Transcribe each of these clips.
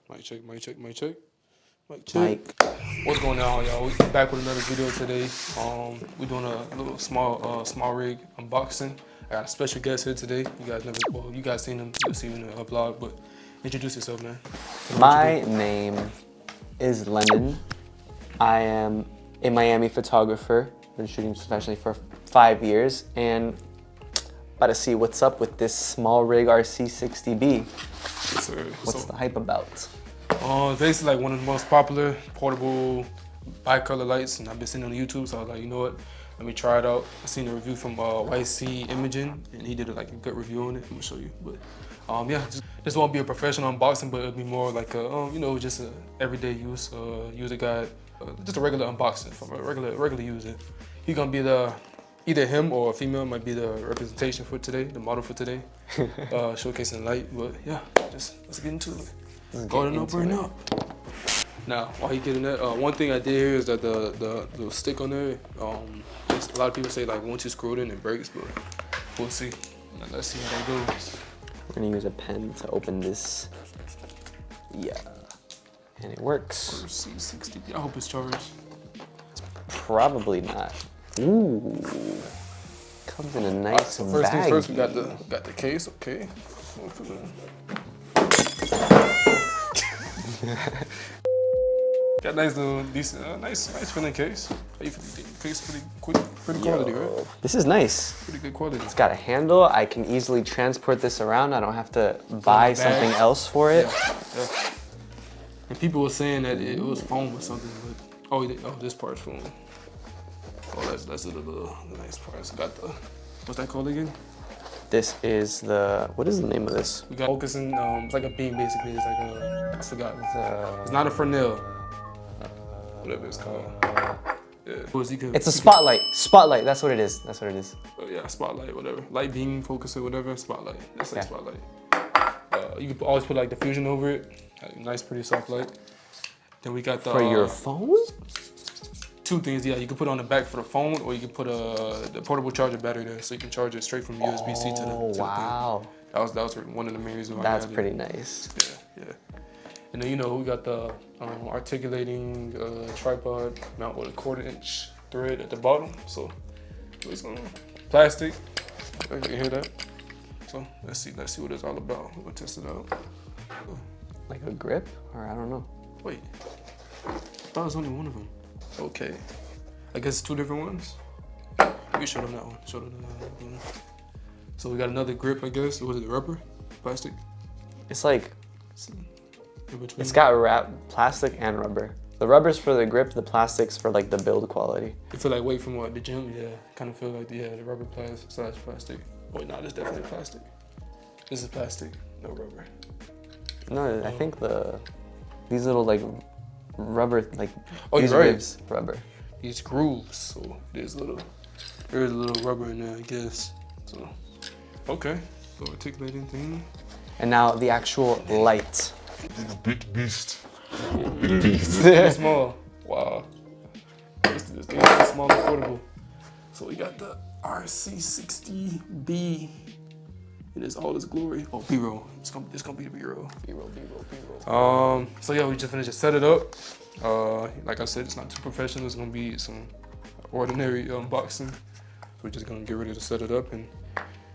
Mic check, mic check, mic check. Mic check. What's going on, y'all? We're back with another video today. We're doing a little SmallRig unboxing. I got a special guest here today. You guys seen him, you'll see him in a vlog, but introduce yourself, man. My name is Lennon. I am a Miami photographer. Been shooting professionally for 5 years and about to see what's up with this SmallRig RC60B. Yes, sir. What's the hype about? It's basically like one of the most popular portable bicolor lights, and I've been seeing it on YouTube, so I was like, you know what? Let me try it out. I seen a review from YC Imaging, and he did like a good review on it. I'm gonna show you, but yeah, this won't be a professional unboxing, but it'll be more like a just a everyday use user guide, just a regular unboxing from a regular user. He's gonna be either him or a female might be the representation for today, the model for today, showcasing light. But yeah, let's get into it. Go ahead and open it up. Now, while you getting that, one thing I did here is that the little stick on there, a lot of people say like once you screw it in, it breaks, but we'll see. Now, let's see how that goes. We're gonna use a pen to open this. Yeah, and it works. C60. I hope it's charged. Probably not. Ooh, comes in a nice so first bag. things first, we got the case. Okay. Got a nice little decent, nice feeling case. How you feel? The case pretty quality, right? This is nice. Pretty good quality. It's got a handle. I can easily transport this around. I don't have to buy something else for it. Yeah. And people were saying that it was foam or something, but this part's foam. Oh, that's the nice part. So got the, what's that called again? This is what is the name of this? We got focusing, it's like a beam basically. It's like I forgot. It's not a Fresnel. Whatever it's called. Yeah. It's a spotlight. Spotlight, that's what it is. That's what it is. Yeah, spotlight, whatever. Light beam, focuser, whatever, spotlight. That's like spotlight. You can always put like diffusion over it. Nice, pretty soft light. Then we got the... For your phone? Two things, yeah. You can put it on the back for the phone, or you can put the portable charger battery there, so you can charge it straight from USB-C to the wow. thing. That was one of the main reasons why That's pretty nice. Yeah. And then we got the articulating tripod mount with a 1/4-inch thread at the bottom. So it's plastic. You can hear that. So let's see what it's all about. We'll test it out. Like a grip, or I don't know. Wait, I thought it was only one of them. Okay, I guess two different ones. You can show them that one. Show them that one. So we got another grip, I guess. Was it rubber, plastic? It's like. In between. It's got plastic and rubber. The rubber's for the grip, the plastic's for like the build quality. You feel like weight from what, the gym? Yeah, kind of feel like the rubber plastic. Wait, no, this is definitely plastic. This is plastic, no rubber. No, I think these little like rubber these ribs, rubber. These grooves, so there's a little rubber in there, I guess. So, okay, so articulating thing. And now the actual light. Big beast. It's small. Wow. This thing is small and portable. So we got the RC60B. It is all its glory. Oh, B-roll. It's gonna be the B-roll. B-roll. So yeah, we just finished to set it up. Like I said, it's not too professional. It's gonna be some ordinary unboxing. So we're just gonna get ready to set it up and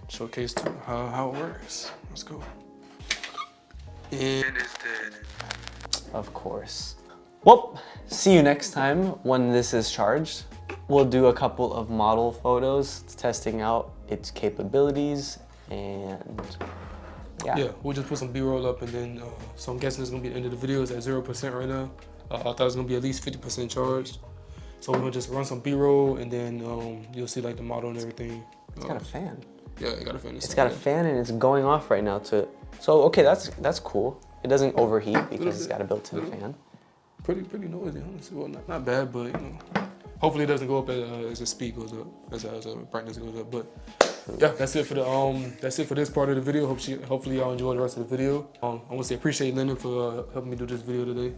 showcase how it works. Let's go. And it's dead. Of course. Well, see you next time when this is charged. We'll do a couple of model photos testing out its capabilities, and yeah, we'll just put some B-roll up, and then so I'm guessing it's gonna be the end of the video. It's at 0% right now. I thought it was gonna be at least 50% charged. So we're gonna just run some B-roll, and then you'll see like the model and everything. It's got a fan. Yeah, it got a fan. It's got a fan, and it's going off right now too. So okay, that's cool. It doesn't overheat because it's got a built-in fan. Pretty noisy, honestly. Well, not bad, but hopefully it doesn't go up as the speed goes up, as the brightness goes up. But yeah, that's it for this part of the video. Hopefully y'all enjoy the rest of the video. I want to say appreciate Lennon for helping me do this video today.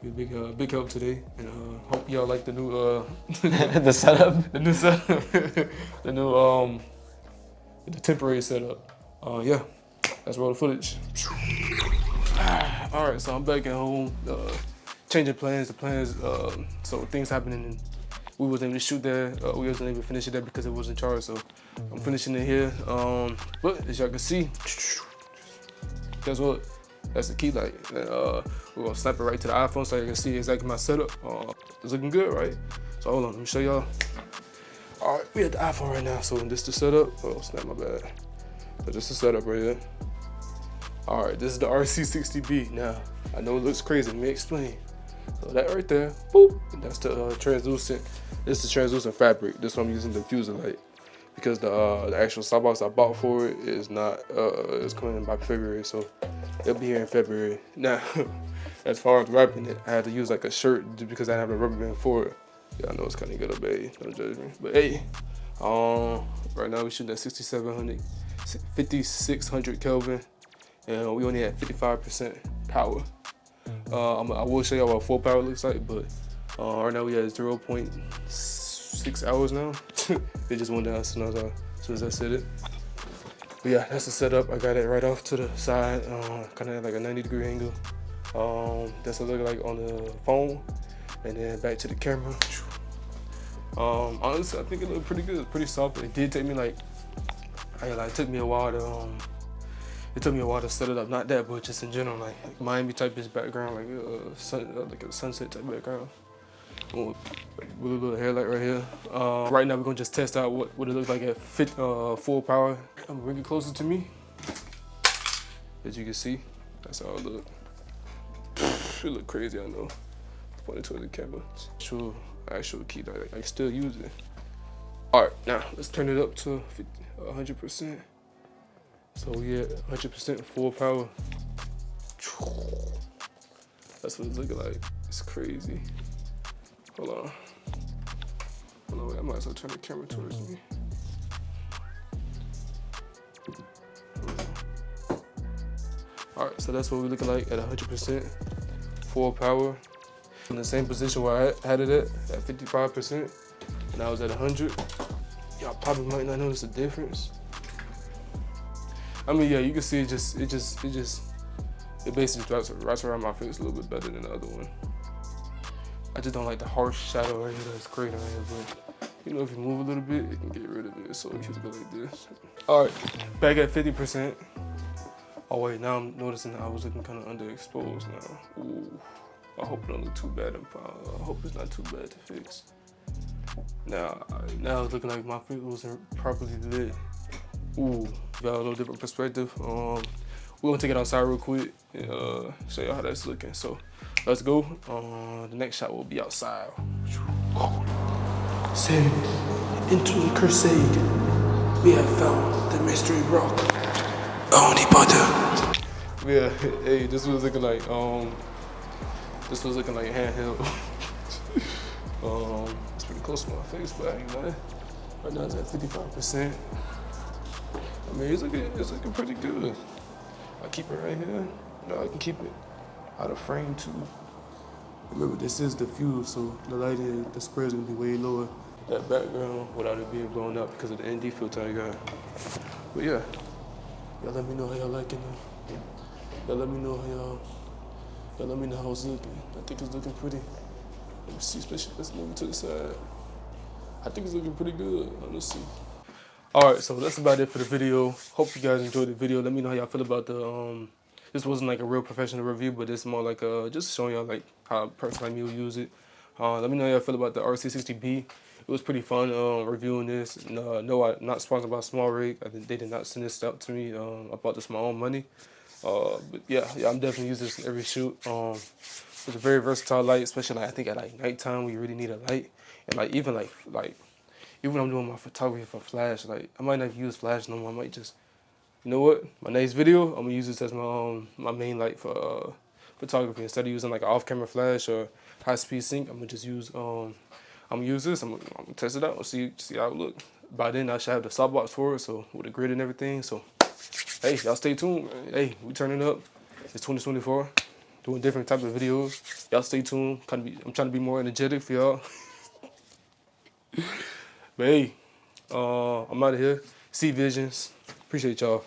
You're a big help today, and hope y'all like the new the setup. The new setup. the temporary setup. Yeah, let's roll the footage. All right, so I'm back at home, changing plans. So things happening, and we wasn't able to shoot there. We wasn't able to finish it there because it wasn't charged. So I'm finishing it here. But as y'all can see, guess what? That's the key light. And, we're gonna snap it right to the iPhone so you can see exactly my setup. It's looking good, right? So hold on, let me show y'all. All right, we at the iPhone right now. So this the setup. Oh, snap, my bad. So this is the setup right here. All right, this is the RC60B. Now, I know it looks crazy, let me explain. So that right there, boop, that's the translucent, this is the translucent fabric. This one I'm using the diffuser light because the actual softbox I bought for it is not, it's coming in by February, so it'll be here in February. Now, as far as wrapping it, I had to use like a shirt just because I have a rubber band for it. Yeah, I know it's kind of good up, babe, don't judge me. But hey, right now we shooting at 5600 Kelvin. And we only had 55% power. I will show y'all what full power looks like, but right now we at 0.6 hours now. It just went down as soon as I said it. But yeah, that's the setup. I got it right off to the side, kind of at like a 90-degree angle. That's what it look like on the phone. And then back to the camera. Honestly, I think it looked pretty good, pretty soft. It did take me it took me a while to it took me a while to set it up. Not that, but just in general, like Miami type-ish background, like like a sunset type background. With a little hairlight right here. Right now we're gonna just test out what it looks like at full power. I'm gonna bring it closer to me. As you can see, that's how it look. It look crazy, I know. Pointed towards the camera. Actual key light, I still use it. All right, now let's turn it up to 100%. So we at 100% full power. That's what it's looking like. It's crazy. Hold on, wait, I might as well turn the camera towards me. All right, so that's what we're looking like at 100% full power. In the same position where I had it at 55%, and I was at 100. Y'all probably might not notice the difference. I mean, yeah, you can see it basically wraps around my face a little bit better than the other one. I just don't like the harsh shadow right here that's creating right here, but you know, if you move a little bit, it can get rid of it, so it keeps going like this. All right, back at 50%. Oh wait, now I'm noticing that I was looking kind of underexposed now. Ooh, I hope it don't look too bad. I hope it's not too bad to fix. Now it's looking like my face wasn't properly lit. Ooh, got a little different perspective. We're gonna take it outside real quick and show you how that's looking. So let's go. The next shot will be outside. Send into a crusade. We have found the mystery rock. Only butter. Yeah, hey, this was looking like handheld. It's pretty close to my face, but I ain't lying. Right now it's at 55%. I mean, it's looking pretty good. I keep it right here. No, I can keep it out of frame too. Remember, this is diffused, so the lighting, the spread is gonna be way lower. That background without it being blown out because of the ND filter I got. But yeah, y'all let me know how y'all liking it. Y'all let me know how it's looking. I think it's looking pretty. Let me see, especially let's move it to the side. I think it's looking pretty good. Let's see. All right, so that's about it for the video. Hope you guys enjoyed the video. Let me know how y'all feel about the this wasn't like a real professional review, but it's more like just showing y'all like how a person like me will use it. Let me know how y'all feel about the RC60B. It was pretty fun reviewing this. No, I'm not sponsored by SmallRig. They did not send this out to me. I bought this with my own money. But yeah, I'm definitely using this in every shoot. It's a very versatile light, especially like I think at like nighttime when you really need a light, and like even when I'm doing my photography for flash, like I might not use flash no more. I might just, you know what? My next video, I'm gonna use this as my main light for photography. Instead of using like an off-camera flash or high-speed sync, I'm gonna just use I'm gonna use this. I'm gonna test it out and see how it look. By then I should have the softbox for it, so with the grid and everything. So hey, y'all stay tuned. Hey, we turning up. It's 2024. Doing different type of videos. Y'all stay tuned. I'm trying to be more energetic for y'all. But hey, I'm out of here. See visions. Appreciate y'all.